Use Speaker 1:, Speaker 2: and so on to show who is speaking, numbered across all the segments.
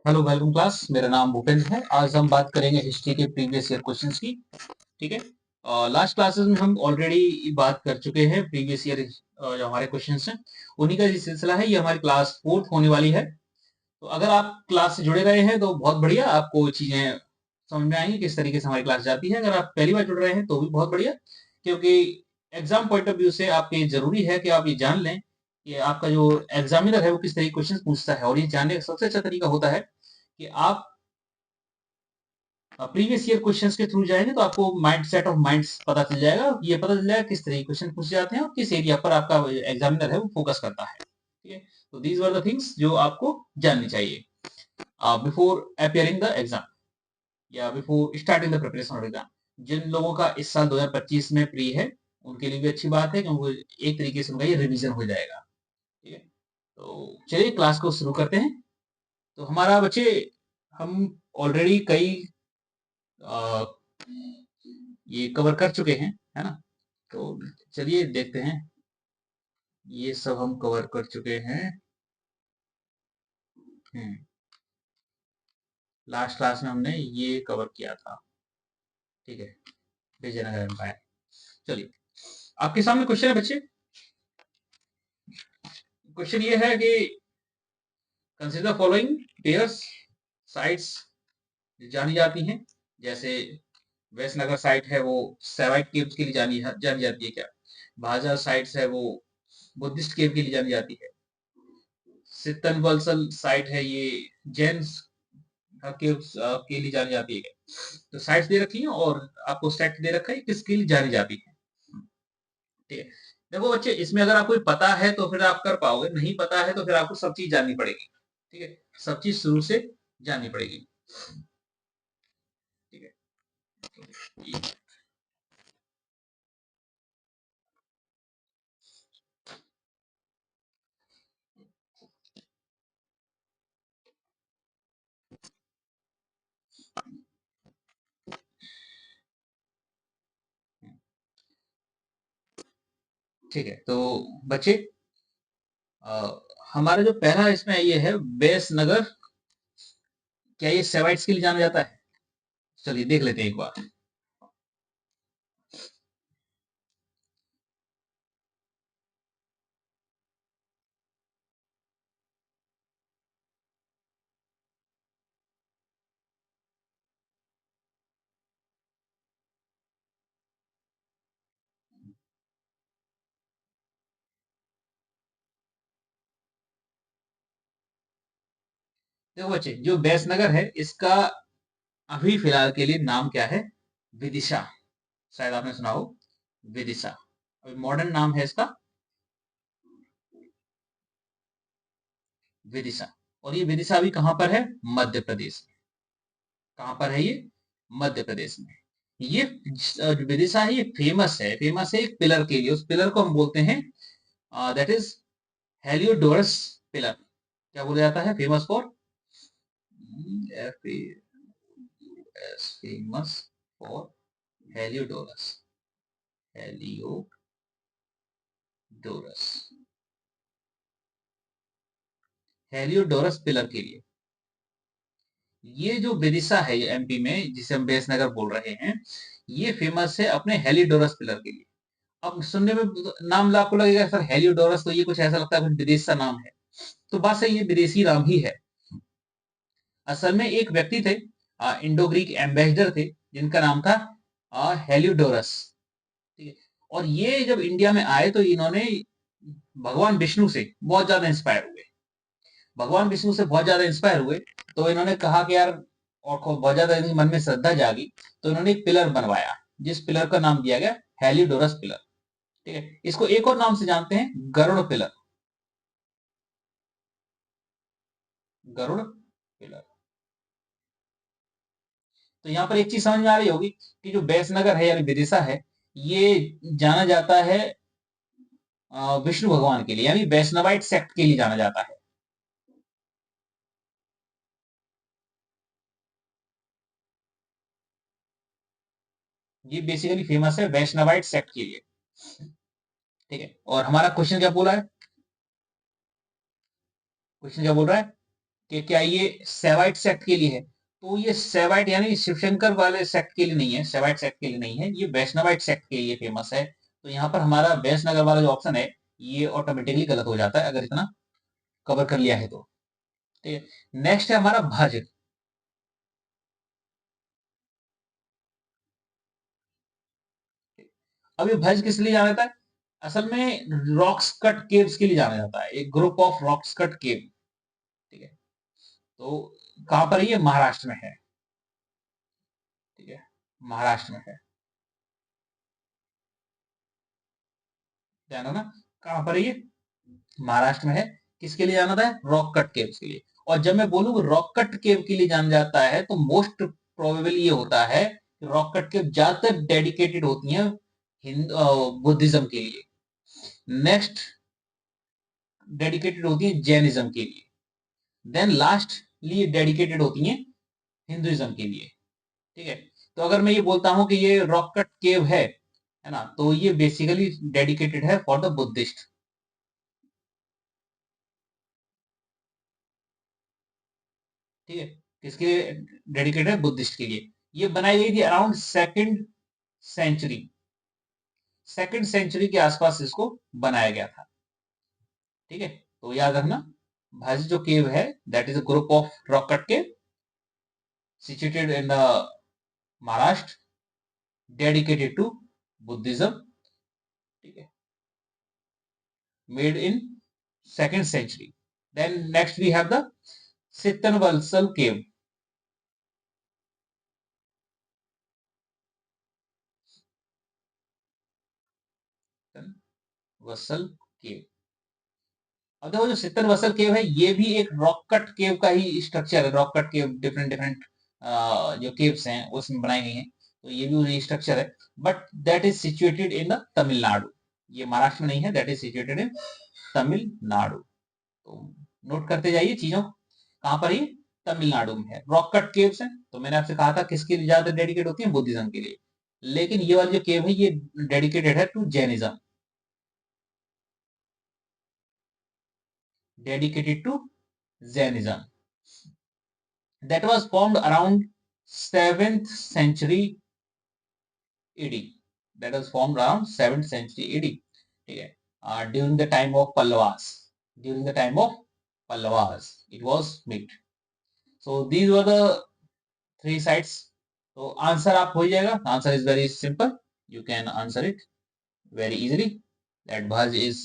Speaker 1: Hello welcome class. मेरा नाम भूपेंद्र है। आज हम बात करेंगे हिस्ट्री के प्रीवियस ईयर क्वेश्चंस की। ठीक है। लास्ट क्लासेस में हम ऑलरेडी बात कर चुके हैं प्रीवियस ईयर जो हमारे क्वेश्चंस हैं उन्हीं का ये सिलसिला है। ये हमारी क्लास फोर्थ होने वाली है। तो अगर आप क्लास से जुड़े रहे हैं तो बहुत बढ़िया, आपको चीजें समझ में आएंगी किस तरीके से हमारी क्लास जाती है। अगर आप पहली बार जुड़ रहे हैं तो भी बहुत बढ़िया, क्योंकि एग्जाम पॉइंट ऑफ व्यू से आपके जरूरी है कि आप ये जान लें कि आपका जो एग्जामिनर है वो किस तरीके क्वेश्चन पूछता है। और ये जानने का सबसे अच्छा तरीका होता है कि आप प्रीवियस ईयर क्वेश्चंस के थ्रू जाएंगे तो आपको माइंड सेट ऑफ माइंड्स पता चल जाएगा। ये पता चल जाएगा किस तरह के क्वेश्चन पूछे जाते हैं और किस एरिया पर आपका एग्जामिनर है वो फोकस करता है। ठीक है। तो दीज वर द थिंग्स जो आपको जाननी चाहिए बिफोर अपियरिंग द एग्जाम या before starting the preparation of exam. जिन लोगों का इस साल 2025 में प्री है उनके लिए भी अच्छी बात है, क्योंकि एक तरीके से उनका ये रिवीजन हो जाएगा। ठीक है। तो चलिए क्लास को शुरू करते हैं। तो हमारा बच्चे, हम ऑलरेडी कई अ, ये कवर कर चुके हैं, है ना। तो चलिए देखते हैं। ये सब हम कवर कर चुके हैं। लास्ट क्लास में हमने ये कवर किया था। ठीक है। विजयनगर एम्पायर। चलिए, आपके सामने क्वेश्चन है बच्चे। क्वेश्चन ये है कि कंसीडर फॉलोइंग पेयर्स साइट्स जानी जाती हैं। जैसे वैसनगर साइट है वो सेवाइट केव्स के लिए जानी जाती है क्या। भाजा साइट्स है वो बुद्धिस्ट केव के लिए जानी जाती है। सितन वलसल साइट है ये जैन केव्स के लिए जानी जाती है। तो साइट्स दे रखी हैं और आपको स्टैक दे रखा है किसके लिए जानी जाती है। ठीक है। देखो बच्चे, इसमें अगर आपको पता है तो फिर आप कर पाओगे, नहीं पता है तो फिर आपको सब चीज जाननी पड़ेगी। ठीक है। सब चीज शुरू से जाननी पड़ेगी। ठीक है। ठीक है। तो बच्चे, हमारा जो पहला इसमें ये है बेस नगर, क्या ये सेवाइट्स के लिए जाना जाता है। चलिए देख लेते हैं एक बार। देखो बच्चे, जो बेस नगर है इसका अभी फिलहाल के लिए नाम क्या है, विदिशा। शायद आपने सुना हो, विदिशा। अभी मॉडर्न नाम है इसका विदिशा। और ये विदिशा अभी कहां पर है, मध्य प्रदेश में। कहां पर है ये, मध्य प्रदेश में। ये विदिशा है, ये फेमस है एक पिलर के लिए। उस पिलर को हम बोलते हैं दैट इज हेलियोडोरस पिलर। क्या बोला जाता है, famous for famous for Heliodorus. Heliodorus Heliodorus pillar के लिए। ये जो विदिशा है ये एमपी में, जिसे हम बेसनगर बोल रहे हैं, ये फेमस है अपने हेलियोडोरस पिलर के लिए। अब सुनने में नाम आपको लगेगा सर हेलियोडोरस, तो ये कुछ ऐसा लगता है कुछ विदेश का नाम है। तो बात सही, ये विदेशी नाम ही है। असल में एक व्यक्ति थे, इंडो ग्रीक एम्बेसडर थे, जिनका नाम था हेलियोडोरस। ठीक है। और ये जब इंडिया में आए तो इन्होंने भगवान विष्णु से बहुत ज्यादा इंस्पायर हुए। भगवान विष्णु से बहुत ज्यादा इंस्पायर हुए, तो इन्होंने कहा कि यार, और बहुत ज्यादा इनके मन में श्रद्धा जागी, तो इन्होंने एक पिलर बनवाया जिस पिलर का नाम दिया गया हेलियोडोरस पिलर। ठीक है। इसको एक और नाम से जानते हैं, गरुड़ पिलर। गरुड़ पिलर। तो यहाँ पर एक चीज समझ में आ रही होगी कि जो बैसनगर है यानी विदिशा है, ये जाना जाता है विष्णु भगवान के लिए, यानी वैष्णवाइट सेक्ट के लिए जाना जाता है। ये बेसिकली फेमस है वैष्णवाइट सेक्ट के लिए। ठीक है। और हमारा क्वेश्चन क्या बोला है, क्वेश्चन क्या बोल रहा है कि क्या ये सेवाइट सेक्ट के लिए है, तो ये सेवाइट यानी शिवशंकर वाले सेक्ट के लिए नहीं है, सेवाइट सेक्ट के लिए नहीं है, ये वैष्णवाइट सेक्ट के लिए फेमस है। तो यहाँ पर हमारा वैष्णनगर वाला जो ऑप्शन है ये ऑटोमेटिकली गलत हो जाता है अगर इतना कवर कर लिया है तो। ठीक है, नेक्स्ट है हमारा भज। अब ये भज किस लिए जाना जाता है? असल में रॉक्स कट केव्स के लिए जाना जाता है, एक group of rocks cut cave. ठीक है, तो कहां पर है ये? महाराष्ट्र में है। ठीक है, महाराष्ट्र में है, ध्यान रखना। कहां पर है ये? महाराष्ट्र में है। किसके लिए जाना था? रॉक कट केव्स के लिए। और जब मैं बोलूँ रॉक कट केव के लिए जाना जाता है तो मोस्ट प्रोबेबल ये होता है कि रॉक कट केव ज्यादातर डेडिकेटेड होती हैं बुद्धिज्म के लिए, नेक्स्ट डेडिकेटेड होती है जैनिज्म के लिए, देन लास्टली डेडिकेटेड होती हैं हिंदुइज्म के लिए। ठीक है, तो अगर मैं ये बोलता हूं कि ये रॉक कट केव है ना, तो ये बेसिकली डेडिकेटेड है फॉर द बुद्धिस्ट। ठीक है, किसके डेडिकेटेड है? बुद्धिस्ट के लिए। ये बनाई गई थी अराउंड सेंचुरी सेकंड सेंचुरी के आसपास इसको बनाया गया था। ठीक है, तो याद रखना, भाजी जो केव है that is a group of rock cut cave situated in the Maharashtra, dedicated to Buddhism. ठीक है, made in second century. Then next we have the Sittanvalsal cave. वसल केव। अब देखो जो सित्तन वसल केव है ये भी एक रॉक कट केव का ही स्ट्रक्चर है। रॉक कट केव डिफरेंट डिफरेंट जो केव्स हैं उसमें बनाई गई हैं, तो ये भी वही स्ट्रक्चर है, but that is situated in the Tamil Nadu. ये महाराष्ट्र में नहीं है, that is situated in Tamil Nadu. तो नोट करते जाइए चीजों को। कहां पर ही? तमिलनाडु में है। रॉक कट केव्स हैं, तो मैंने आपसे कहा था किसके लिए ज्यादा डेडिकेट होती है? बुद्धिज्म के लिए। लेकिन ये वाली जो केव है ये डेडिकेटेड है to Jainism, dedicated to Jainism. That was formed around 7th century AD. That was formed around 7th century AD. ठीक है, during the time of Pallavas. During the time of Pallavas, it was made. So these were the three sides. तो answer आप हो जाएगा। Answer is very simple, you can answer it very easily, that Bhaj is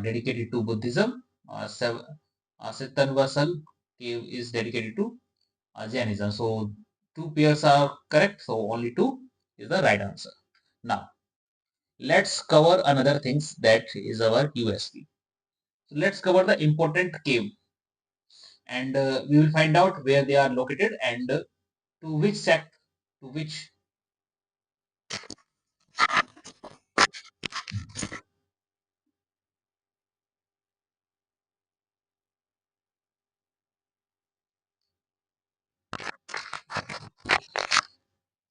Speaker 1: dedicated to Buddhism. Sittanvasal cave is dedicated to Jainism. So two pairs are correct, so only two is the right answer. Now let's cover another things that is our USP. So let's cover the important cave, and we will find out where they are located and to which sect, to which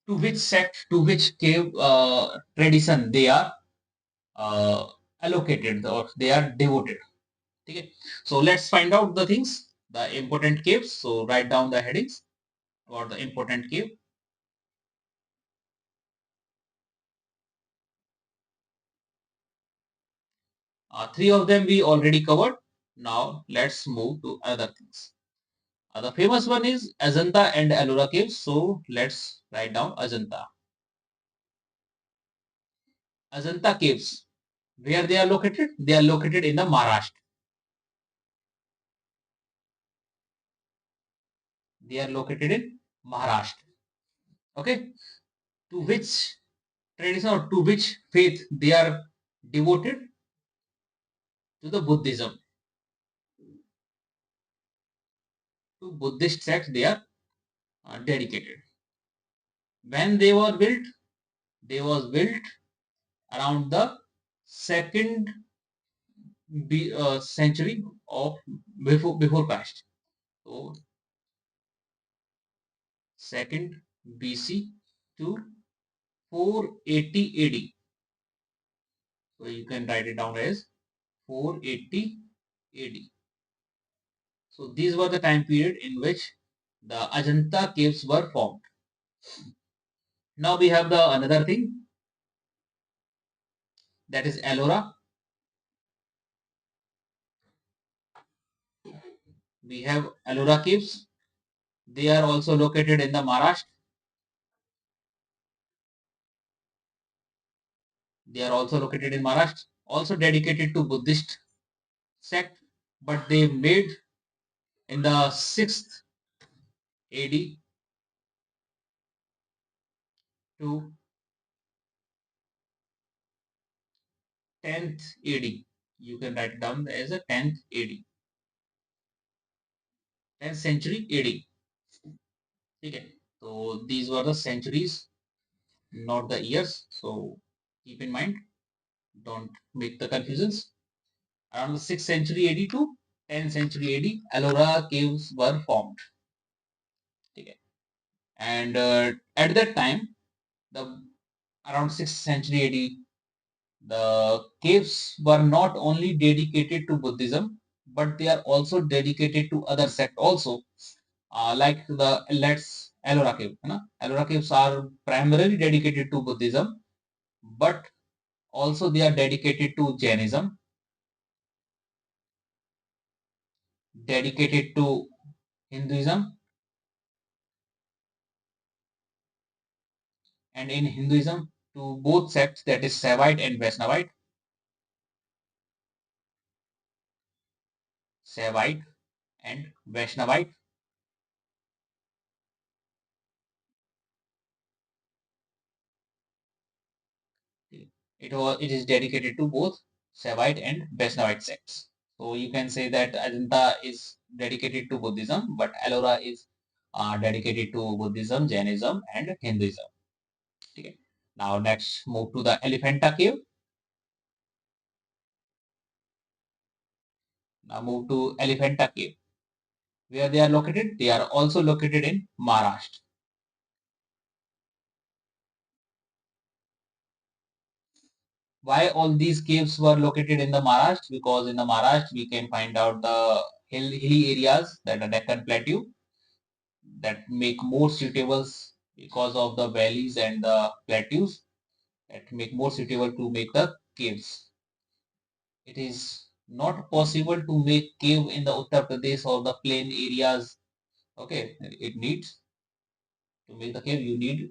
Speaker 1: to which cave tradition they are allocated or they are devoted. Okay, so let's find out the things, the important caves. So write down the headings about the important cave. Three of them we already covered. Now let's move to other things. The famous one is Ajanta and Ellora caves. So let's write down Ajanta. Ajanta caves. Where they are located? They are located in the Maharashtra. They are located in Maharashtra. Okay. To which tradition or to which faith they are devoted? To the Buddhism. To Buddhist sect they are dedicated. When they was built around the second century of before Christ. So second BC to 480 AD. So you can write it down as 480 AD. So these were the time period in which the Ajanta caves were formed. Now we have the another thing, that is Ellora. We have Ellora caves. They are also located in the Maharashtra. They are also located in Maharashtra, also dedicated to Buddhist sect, but they made in the 6th AD to 10th AD. You can write it down as a 10th AD, 10th century AD. Okay. So these were the centuries, not the years. So keep in mind, don't make the confusions. Around the 6th century AD to 10th century AD, Ellora caves were formed. Okay. And at that time, the around 6th century AD, the caves were not only dedicated to Buddhism, but they are also dedicated to other sect also, like the let's Ellora cave. Ellora caves are primarily dedicated to Buddhism, but also they are dedicated to Jainism, dedicated to Hinduism, and in Hinduism to both sects, that is Saivite and Vaishnavite. Saivite and Vaishnavite. It is dedicated to both Saivite and Vaishnavite sects. So you can say that Ajanta is dedicated to Buddhism, but Ellora is dedicated to Buddhism, Jainism, and Hinduism. Okay. Now next, move to the Elephanta cave. Now move to Elephanta cave. Where they are located? They are also located in Maharashtra. Why all these caves were located in the Maharashtra? Because in the Maharashtra we can find out the hilly areas, that are Deccan Plateau, that make more suitable because of the valleys and the plateaus, that make more suitable to make the caves. It is not possible to make cave in the Uttar Pradesh or the plain areas. Okay, it needs to make the cave. You need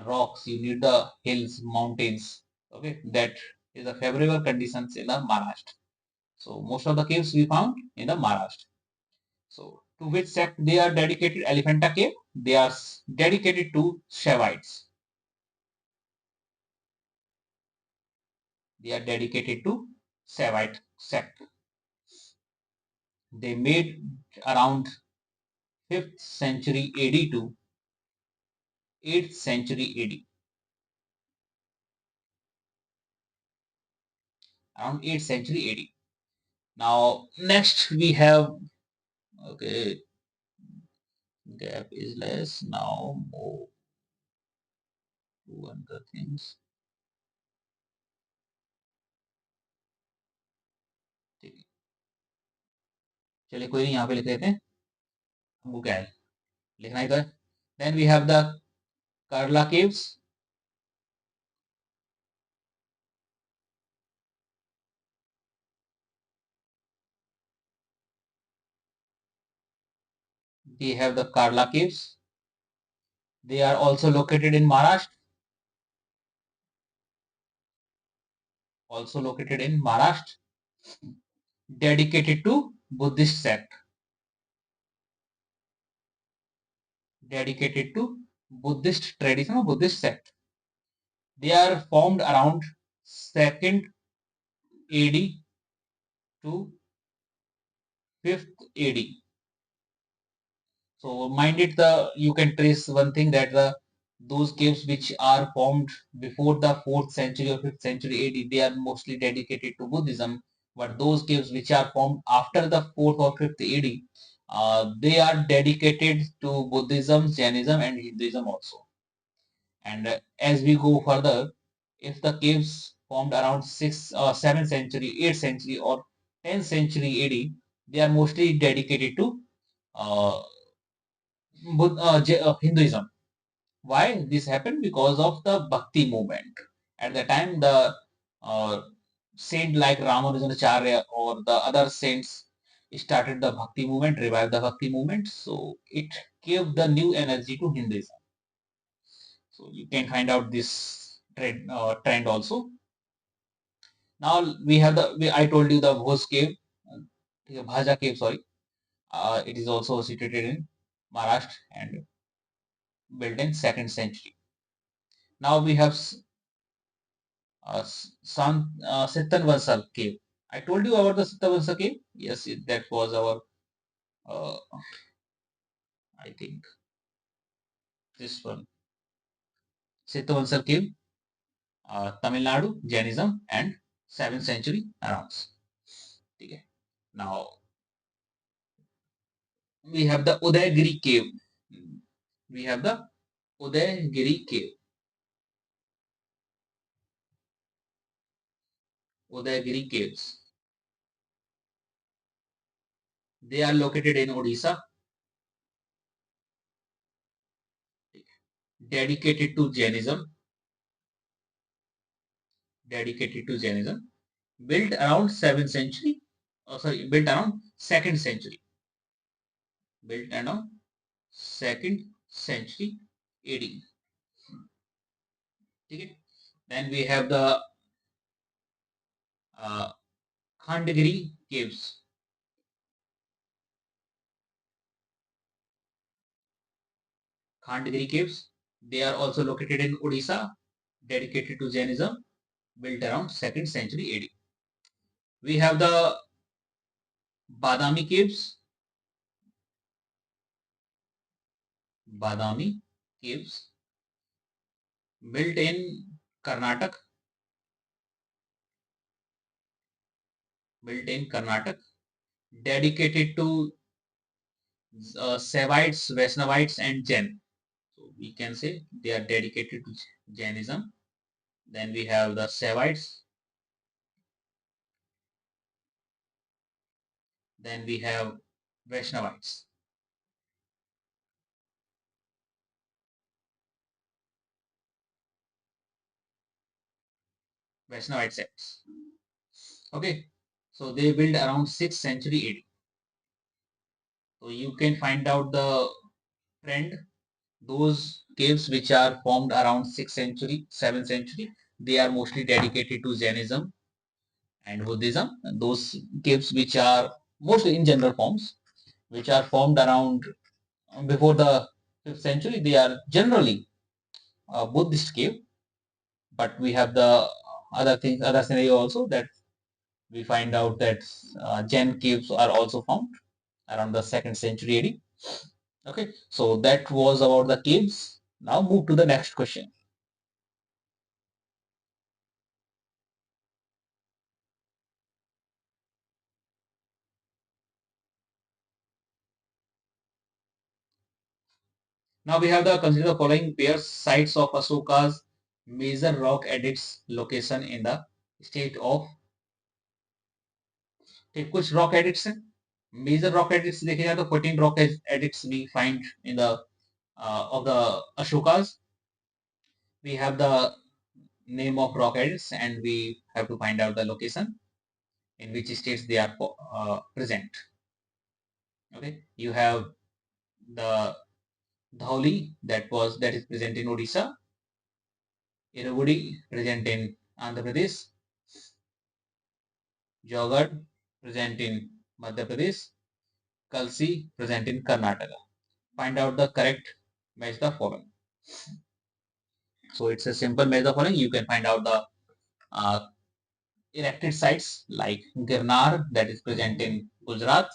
Speaker 1: rocks. You need the hills, mountains. Okay, that is a favorable conditions in the Maharashtra. So most of the caves we found in the Maharashtra. So to which sect they are dedicated? Elephanta cave. They are dedicated to Shaivites. They are dedicated to Saivite sect. They made around 5th century AD to 8th century AD. Around 8th century AD. Now next we have, okay, gap is less. Now move to other things. चलिए कोई नहीं, यहाँ पे लिख लेते हैं, हमको क्या है लिखना ही तो है. Then we have the Karla caves. They have the Karla caves. They are also located in Maharashtra. Also located in Maharashtra. Dedicated to Buddhist sect. Dedicated to Buddhist tradition or Buddhist sect. They are formed around 2nd AD to 5th AD. So mind it, the you can trace one thing, that the those caves which are formed before the 4th century or 5th century AD, they are mostly dedicated to Buddhism. But those caves which are formed after the 4th or 5th AD, they are dedicated to Buddhism, Jainism, and Hinduism also. And as we go further, if the caves formed around 6th or 7th century, 8th century, or 10th century AD, they are mostly dedicated to uh, Hinduism. Why this happened? Because of the Bhakti movement. At the time, the uh, saint like Ramanujacharya or the other saints started the Bhakti movement, revived the Bhakti movement. So it gave the new energy to Hinduism. So you can find out this trend also. Now we have I told you the Bhos cave, Bhaja cave, sorry. It is also situated in Maharashtra and built in 2nd century. Now we have Sittanvansal cave. I told you about the Sittanvansal cave. Yes, that was our, uh, I think, this one. Sittanvansal cave, Tamil Nadu, Jainism, and 7th century around. Okay. Now we have the Udayagiri cave. We have the Udayagiri cave. Udayagiri caves. They are located in Odisha, dedicated to Jainism, dedicated to Jainism, built around 7th century, built around 2nd century, built around 2nd century AD. Okay. Then we have the uh, Khandagiri caves. Khandagiri caves. They are also located in Odisha, dedicated to Jainism, built around 2nd century AD. We have the Badami caves. Badami caves, built in Karnataka, built in Karnataka, dedicated to Saivites, Vaishnavites, and Jain. So we can say they are dedicated to Jainism. Then we have the Saivites. Then we have Vaishnavites. Vaishnavite sects. Okay. So they built around 6th century AD. So you can find out the trend. Those caves which are formed around 6th century, 7th century, they are mostly dedicated to Jainism and Buddhism. Those caves which are mostly in general forms, which are formed around before the 5th century, they are generally a Buddhist cave. But we have the other things, other scenario also that we find out that Jain caves are also found around the 2nd century AD. Okay, so that was about the caves. Now move to the next question. Now we have the consider the following pairs sites of Asoka's major rock edits location in the state of कुछ rock edits हैं major rock edits देखे जाए तो 14 rock edits we find in the of the Ashokas. We have the name of rock edits and we have to find out the location in which states they are present. Okay, you have the Dhauli that is present in Odisha, Iragudi present in Andhra Pradesh, Jogad present in Madhya Pradesh, Kalsi present in Karnataka. Find out the correct match the following. So it's a simple match the following. You can find out the uh, erected sites like Girnar that is present in Gujarat,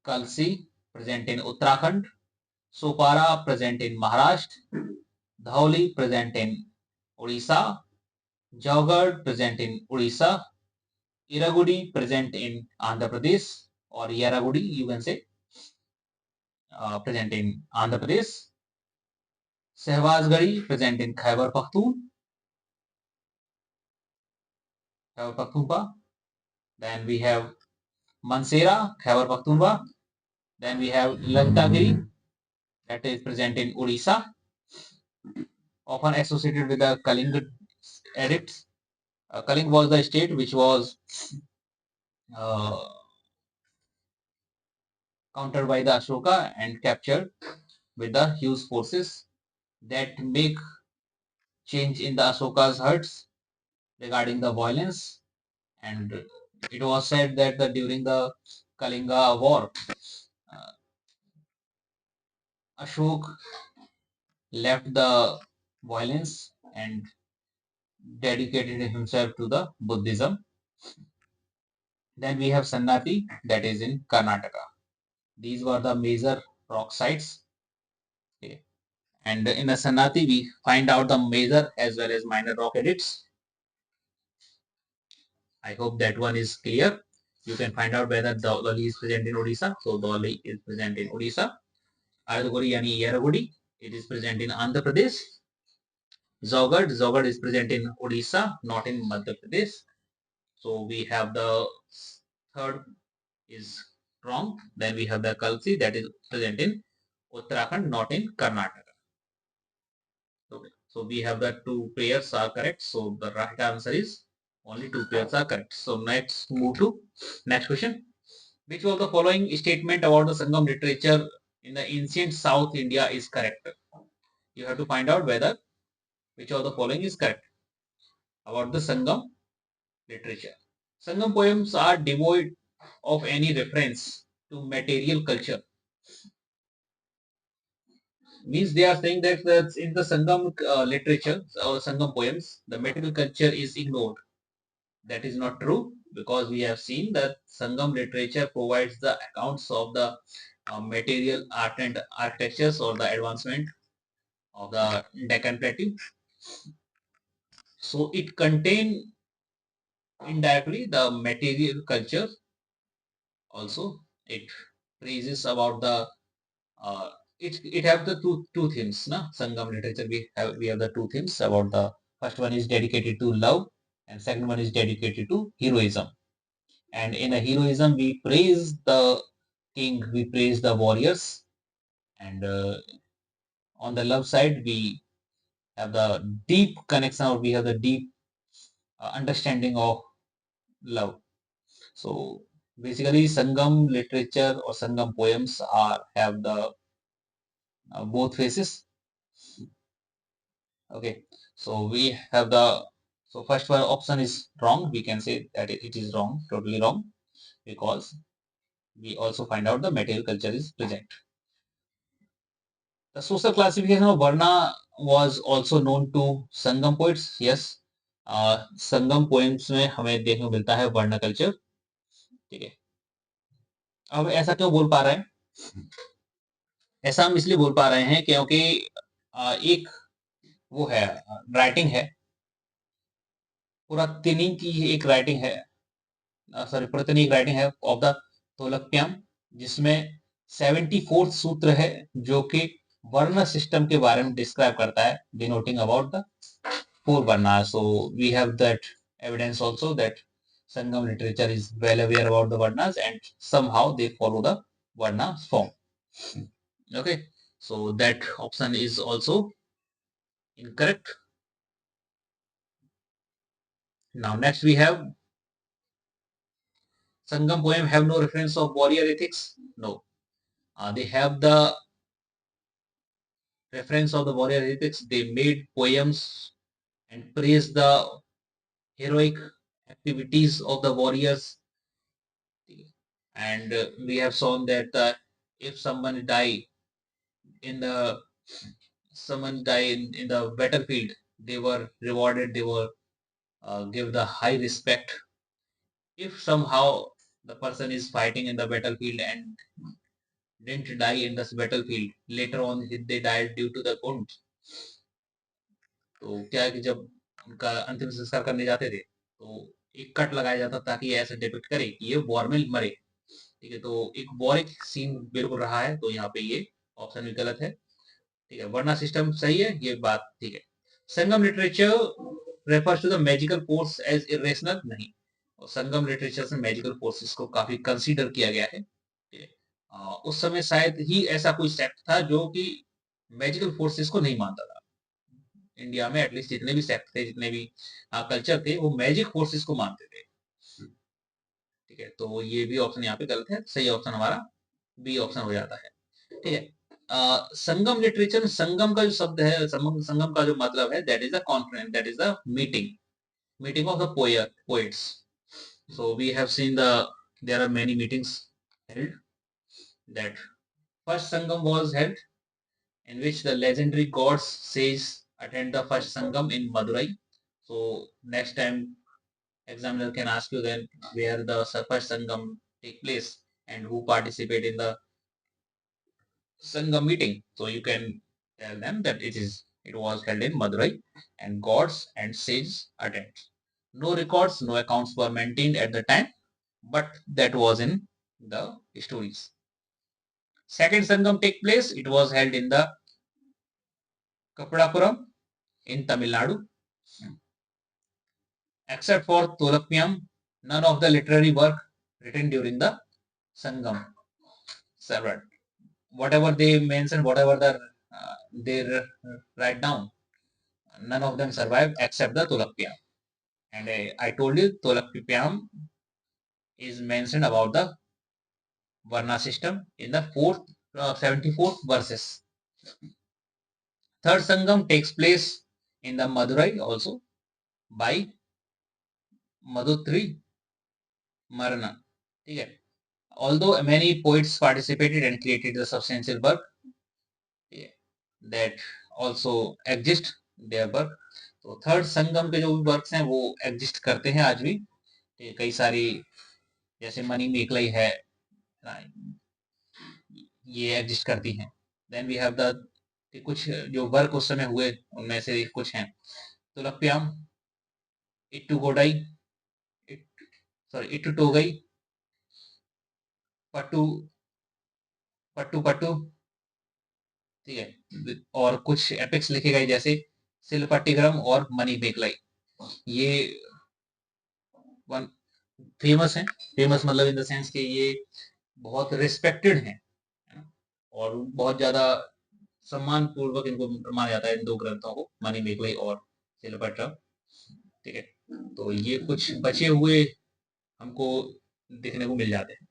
Speaker 1: Kalsi present in Uttarakhand, Sopara present in Maharashtra, Dhauli present in Odisha, Jaugarh present in Odisha, Iragudi present in Andhra Pradesh or Yaragudi you can say present in Andhra Pradesh, Sehwazgari present in Khyber Pakhtunkhwa. Then we have Mansehra, Khyber Pakhtunkhwa, Then we have Lantagiri, that is present in Odisha, often associated with the Kalinga edicts. Kaling was the state which was uh, countered by the Ashoka and captured with the huge forces that make change in the Ashoka's hearts regarding the violence. And it was said that during the Kalinga war, uh, Ashok left the violence and dedicated himself to the Buddhism. Then we have Sannati, that is in Karnataka. These were the major rock sites. Okay. And in the Sannati, we find out the major as well as minor rock edits. I hope that one is clear. You can find out whether Dolly is present in Odisha. So Dolly is present in Odisha. Ardaguri yani Yeragudi, it is present in Andhra Pradesh. Zogad is present in Odisha, not in Madhya Pradesh. So we have the third is wrong. Then we have the Kalsi, that is present in Uttarakhand, not in Karnataka. Okay. So we have the two pairs are correct. So the right answer is only two pairs are correct. So next move to next question. Which of the following statement about the Sangam literature in the ancient South India is correct? You have to find out whether which of the following is correct about the Sangam literature. Sangam poems are devoid of any reference to material culture. Means they are saying that in the Sangam literature or Sangam poems, the material culture is ignored. That is not true because we have seen that Sangam literature provides the accounts of the material art and architectures or the advancement of the Deccan Plateau. So it contain indirectly the material culture also. It praises about the it have the two themes, na? Sangam literature we have the two themes about the first one is dedicated to love and second one is dedicated to heroism. And in a heroism we praise the king, we praise the warriors, and on the love side we have the deep connection or we have the deep understanding of love. So basically Sangam literature or Sangam poems are have the both faces. Okay, so we have the so first one option is wrong. We can say that it is wrong, totally wrong, because we also find out the material culture is present. The social classification of Varna was also known to Sangam poets. Yes, Sangam poems में हमें देखने को मिलता है वर्ण culture. ठीक है. अब ऐसा क्यों बोल पा रहे हैं? ऐसा हम इसलिए बोल पा रहे हैं क्योंकि एक वो है राइटिंग है, पूरा तिनी की एक राइटिंग है, सॉरी पुरातनी एक राइटिंग है ऑफ द तोलकप्यम, जिसमें 74th सूत्र है जो कि वर्ण सिस्टम के बारे में डिस्क्राइब करता है, denoting about the four varnas. So we have that evidence also that Sangam literature is well aware about the varnas and somehow they follow the varna form. Okay, so that option is also incorrect. Now next we have Sangam poem have no reference of warrior ethics. No, they have the reference of the warrior ethics. They made poems and praised the heroic activities of the warriors. And we have shown that if in the someone die in the battlefield, they were rewarded, they were give the high respect. If somehow the person is fighting in the battlefield and didn't die in this battlefield, later on they died due to the wounds. तो क्या है कि जब उनका अंतिम संस्कार करने जाते थे तो एक कट लगाया जाता ताकि ऐसे डिपिक्ट करे कि ये वॉर में मरे. ठीक है, तो एक वॉरिक सीन बिल्कुल रहा है, तो यहाँ पे ये ऑप्शन भी गलत है. ठीक है, वर्ना सिस्टम सही है, ये बात ठीक है. Sangam literature refers to the magical force as irrational नहीं, और संगम लिटरेचर से मैजिकल फोर्सेस को काफी कंसीडर किया गया है. उस समय शायद ही ऐसा कोई सेक्ट था जो कि मैजिकल फोर्सेस को नहीं मानता था। इंडिया में एटलीस्ट जितने भी सेक्ट थे, जितने भी कल्चर थे, वो मैजिक फोर्सेस को मानते थे। ठीक है, तो ये भी ऑप्शन यहाँ पे गलत है। सही ऑप्शन हमारा बी ऑप्शन हो जाता है। ठीक है। संगम लिटरेचर, संगम का जो शब्द है, संगम का जो मतलब है, that is a conference, that is a meeting of the poets. So we have seen there are many meetings held. That first Sangam was held in which the legendary gods sages attend the first Sangam in Madurai. So next time examiner can ask you then where the first Sangam take place and who participate in the Sangam meeting. So you can tell them that it was held in Madurai and gods and sages attend. No records, no accounts were maintained at the time, but that was in the stories. Second Sangam take place. It was held in the Kapadapuram in Tamil Nadu. Except for Tolapiyam, none of the literary work written during the Sangam survived. Whatever they mention, whatever they write down, none of them survived except the Tolapiyam. And I told you Tolapiyam is mentioned about the Varna system in the 74th verses. Third Sangam takes place in the Madurai also by Madhutri Marana. ठीक है. Although many poets participated and created a substantial work, yeah, that also exist their work. तो third संगम के जो भी works हैं वो exist करते हैं आज भी. कई सारी जैसे मनी मेकलाई है, ये एग्जिस्ट करती हैं. देन वी हैव द कुछ जो वर्क उस समय हुए उनमें से कुछ हैं. तुलप्याम, इट्टू गोडाई, सॉरी इट्टू टोगई, पट्टू पट्टू पट्टू. ठीक है. और कुछ एपिक्स लिखे गए जैसे शिलपट्टिग्रम और मनी मेकलाई. ये वन फेमस हैं. फेमस मतलब इन द सेंस कि ये बहुत रिस्पेक्टेड हैं और बहुत ज्यादा सम्मान पूर्वक इनको माना जाता है, इन दो ग्रंथों को, मनी मेकलाई और शिलपट्टिग्रम. ठीक है. तो ये कुछ बचे हुए हमको देखने को मिल जाते हैं.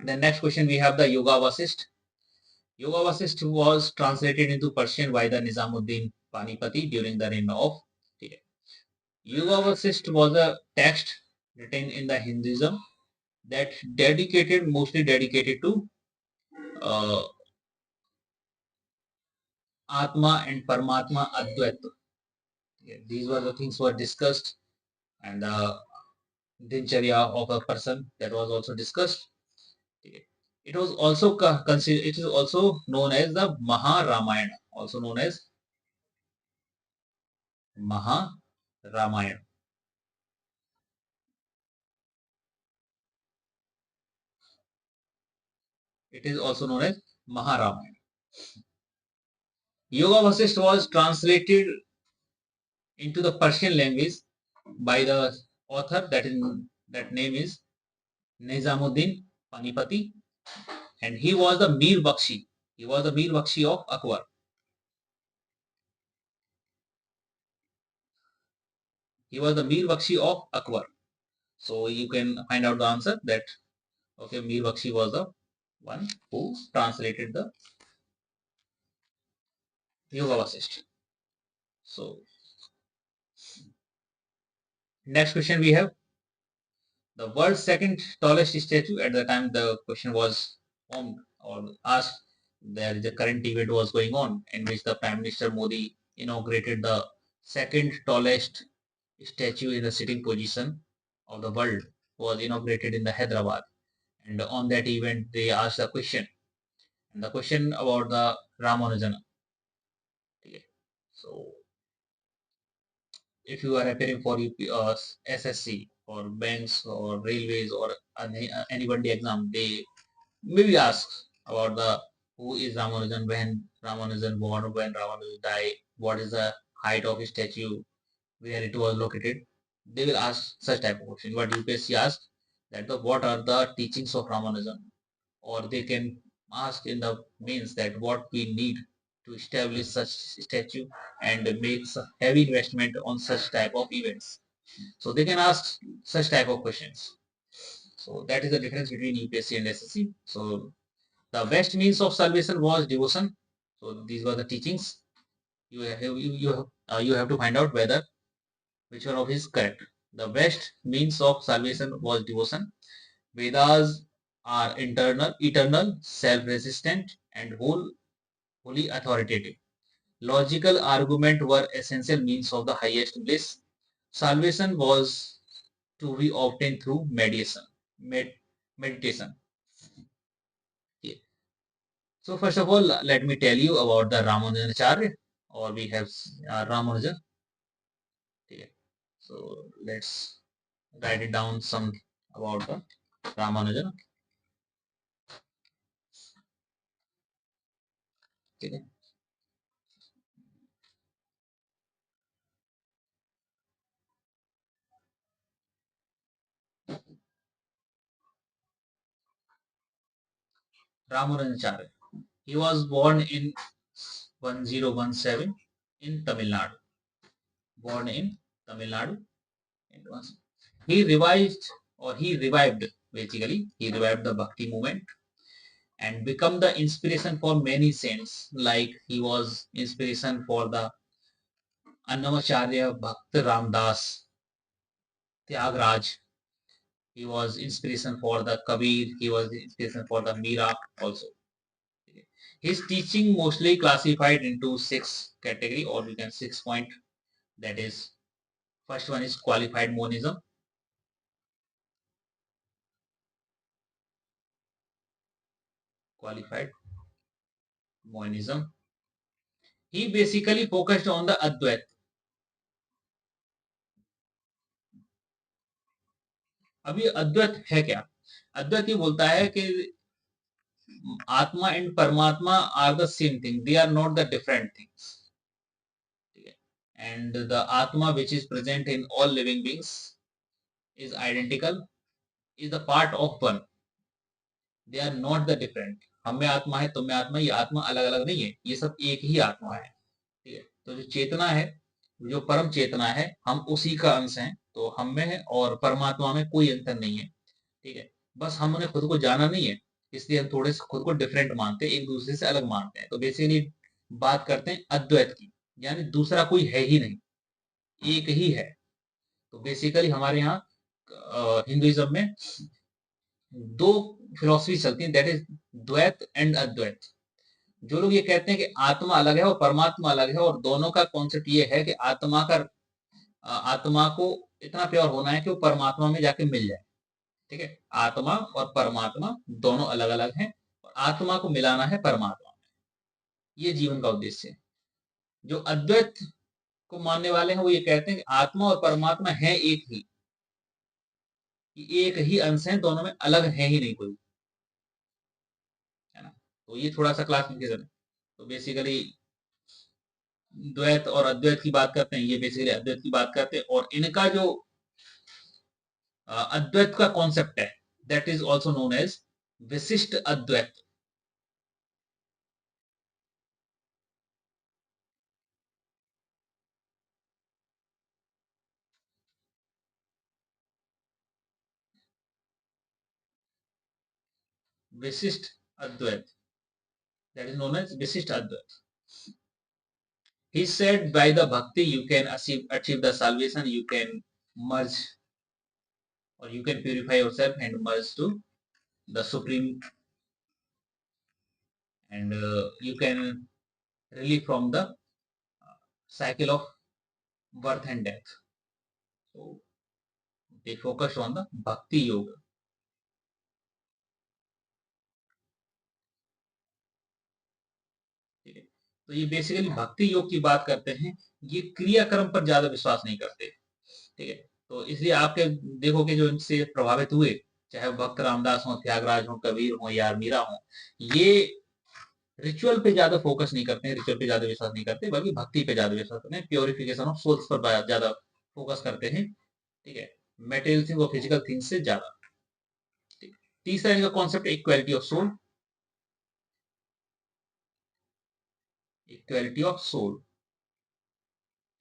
Speaker 1: The next question we have the Yoga Vasist. Yoga Vasist was translated into Persian by the Nizamuddin Panipati during the reign of. Yoga Vasist was a text written in the Hinduism that mostly dedicated to uh, Atma and Paramatma Advaita. These were the things were discussed, and the dincharya of a person, that was also discussed. It was also considered. It is also known as the Maharamayana, also known as Maharamayana. It is also known as Maharamayana. Yoga Vasist was translated into the Persian language by the author, that name is Nizamuddin Panipati, and he was the Mir Bakshi. He was the Mir Bakshi of Akbar. He was the Mir Bakshi of Akbar. So you can find out the answer that okay, Mir Bakshi was the one who translated the Yoga Vasist. So next question we have the world's second tallest statue. At the time the question was formed or asked, there the current event was going on in which the Prime Minister Modi inaugurated the second tallest statue in the sitting position of the world, was inaugurated in the Hyderabad. And on that event they asked a question, and the question about the Ramanujan. Okay. So if you are appearing for SSC or banks or railways or any one day exam, they maybe ask about the who is Ramanujan, when Ramanujan born, when Ramanujan died, what is the height of his statue, where it was located. They will ask such type of question. What UPSC asks that what are the teachings of Ramanujan, or they can ask in the means that what we need to establish such statue and make heavy investment on such type of events. So they can ask such type of questions. So that is the difference between UPSC and SSC. So the best means of salvation was devotion. So these were the teachings. You have to find out whether which one of is correct. The best means of salvation was devotion. Vedas are eternal, self-resistant, and wholly authoritative. Logical argument were essential means of the highest bliss. Salvation was to be obtained through med, meditation. Yeah. So first of all, let me tell you about the Ramanujacharya, or we have Ramanujan. Okay. So let's write it down some about the Ramanujan. Okay. Ramanujacharya. He was born in 1017 in Tamil Nadu. Born in Tamil Nadu. He revived basically. He revived the Bhakti movement and become the inspiration for many saints. Like he was inspiration for the Annamacharya Bhakt Ramdas, Tyagraj. He was inspiration for the Kabir. He was inspiration for the Meera also. His teaching mostly classified into six category, or we can 6 point. That is, first one is qualified monism. Qualified monism. He basically focused on the Advait. अभी अद्वैत है क्या? अद्वैत ये बोलता है कि atma and paramatma are the same thing, they are not the different things. And the atma which is present in all living beings is identical, is the part of one. They are not the different. हम में आत्मा है, तुम में आत्मा, ये आत्मा अलग अलग नहीं है, ये सब एक ही आत्मा है. ठीक है. तो जो चेतना है, जो परम चेतना है, हम उसी का अंश हैं. तो हम में है और परमात्मा में कोई अंतर नहीं है. ठीक है. बस हमने खुद को जाना नहीं है, इसलिए हम थोड़े से खुद को डिफरेंट मानते हैं, एक दूसरे से अलग मानते हैं. तो बेसिकली बात करते हैं अद्वैत की, यानी दूसरा कोई है ही नहीं, एक ही है. तो बेसिकली हमारे यहाँ हिंदुइज्म में दो फिलोसफी चलती है, दैट इज द्वैत एंड अद्वैत. जो लोग ये कहते हैं कि आत्मा अलग है और परमात्मा अलग है, और दोनों का कॉन्सेप्ट ये है कि आत्मा को इतना प्योर होना है कि वो परमात्मा में जाके मिल जाए. ठीक है. आत्मा और परमात्मा दोनों अलग अलग हैं, और आत्मा को मिलाना है परमात्मा में. ये जीवन का उद्देश्य है. जो अद्वैत को मानने वाले हैं वो ये कहते हैं कि आत्मा और परमात्मा है एक ही, एक ही अंश है, दोनों में अलग है ही नहीं कोई, है ना. तो ये थोड़ा सा क्लासिफिकेशन है. तो बेसिकली द्वैत और अद्वैत की बात करते हैं, ये बेसिकली अद्वैत की बात करते हैं. और इनका जो अद्वैत का कॉन्सेप्ट है, that is also known as Vishishta Advaita. विशिष्ट अद्वैत, that is known as Vishisht Advait. He said by the bhakti you can achieve the salvation, you can merge, or you can purify yourself and merge to the supreme, and you can relieve from the cycle of birth and death. So they focused on the bhakti yoga. ठीक है. तो ये basically भक्ति योग की बात करते हैं, ये क्रियाक्रम पर ज्यादा विश्वास नहीं करते. ठीक है. तो इसलिए आपके देखोगे जो इनसे प्रभावित हुए, चाहे वो भक्त रामदास हो, त्यागराज हो, कबीर हो या मीरा हो, ये रिचुअल पे ज्यादा फोकस नहीं करते हैं, रिचुअल पे ज्यादा विश्वास नहीं करते, बल्कि भक्ति पे ज्यादा विश्वास करते हैं, प्योरिफिकेशन ऑफ सोल्स पर ज्यादा फोकस करते हैं. ठीक है. मेटेरियल थिंग और फिजिकल थिंग्स से ज्यादा. ठीक. तीसरा इनका concept equality of soul. Equality of soul,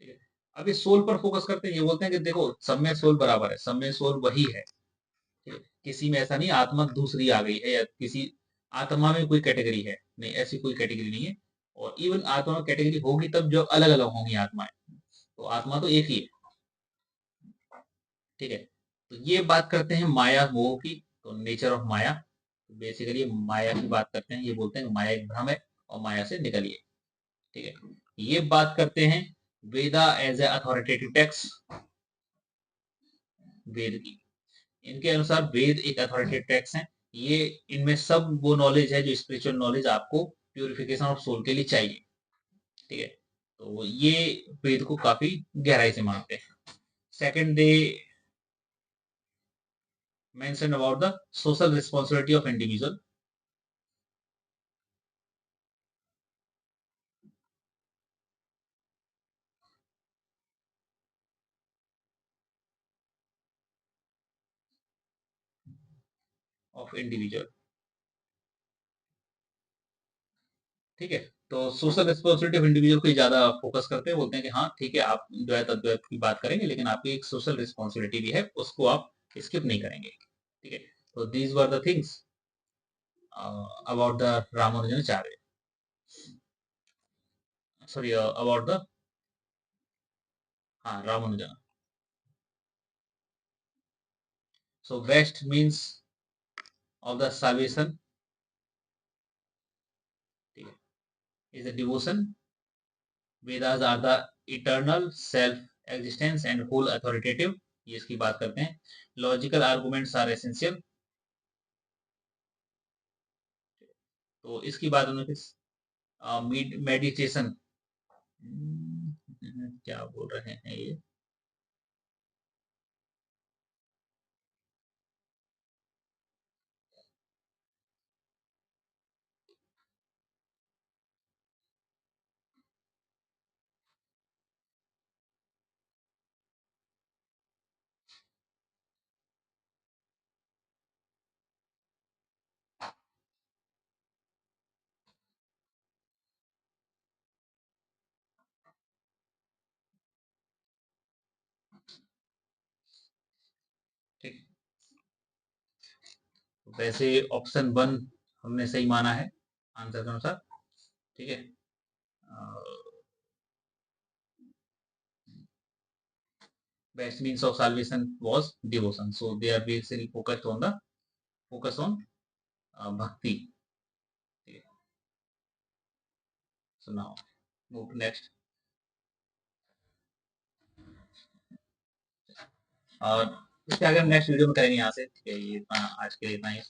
Speaker 1: ठीक है। अब ये सोल पर फोकस करते हैं, ये बोलते हैं कि देखो सब में सोल बराबर है, सब में सोल वही है, ठीक है? किसी में ऐसा नहीं आत्मा दूसरी आ गई है या किसी आत्मा में कोई कैटेगरी है, नहीं ऐसी कोई कैटेगरी नहीं है। और इवन आत्मा में कैटेगरी होगी तब जो अलग अलग होंगी आत्माएं, तो आत्मा तो एक ही है, ठीक है। तो ये बात करते हैं माया मोह की, तो नेचर ऑफ माया, तो बेसिकली माया की बात करते हैं, ये बोलते हैं कि माया एक भ्रम है और माया से निकलिए, ठीक है। ये बात करते हैं वेदा एज ए अथॉरिटेटिव टेक्स्ट, वेद की। इनके अनुसार वेद एक अथॉरिटेटिव टेक्स्ट है, ये इनमें सब वो नॉलेज है जो स्पिरिचुअल नॉलेज आपको प्यूरिफिकेशन ऑफ सोल के लिए चाहिए, ठीक है। तो ये वेद को काफी गहराई से मानते हैं। Second, they mention about the social responsibility of individual, of individual, ठीक है। तो सोशल रिस्पॉन्सिबिलिटी ऑफ इंडिविजुअल को ज्यादा फोकस करते हैं, बोलते हैं कि हाँ ठीक है आप द्वैत अद्वैत की बात करेंगे लेकिन आपकी एक सोशल रिस्पॉन्सिबिलिटी भी है, उसको आप स्किप नहीं करेंगे, ठीक है। तो these were the things about the Ramanujacharya, sorry about the, हाँ Ramanujan. So best means of the salvation, ठीक है, is a devotion, Vedas are the eternal self existence and whole authoritative, ये इसकी बात करते हैं। लॉजिकल आर्गुमेंट्स आर एसेंशियल, तो इसकी बात उन्होंने मेडिटेशन, क्या बोल रहे हैं ये, ठीक। वैसे ऑप्शन वन हमने सही माना है आंसर के अनुसार, ठीक है। Best means of salvation was devotion, so they are basically focus on भक्ति, ठीक है। So now move to next, और इसके आगे हम नेक्स्ट वीडियो में करेंगे यहाँ से, ठीक है। ये इतना आज के लिए इतना ही।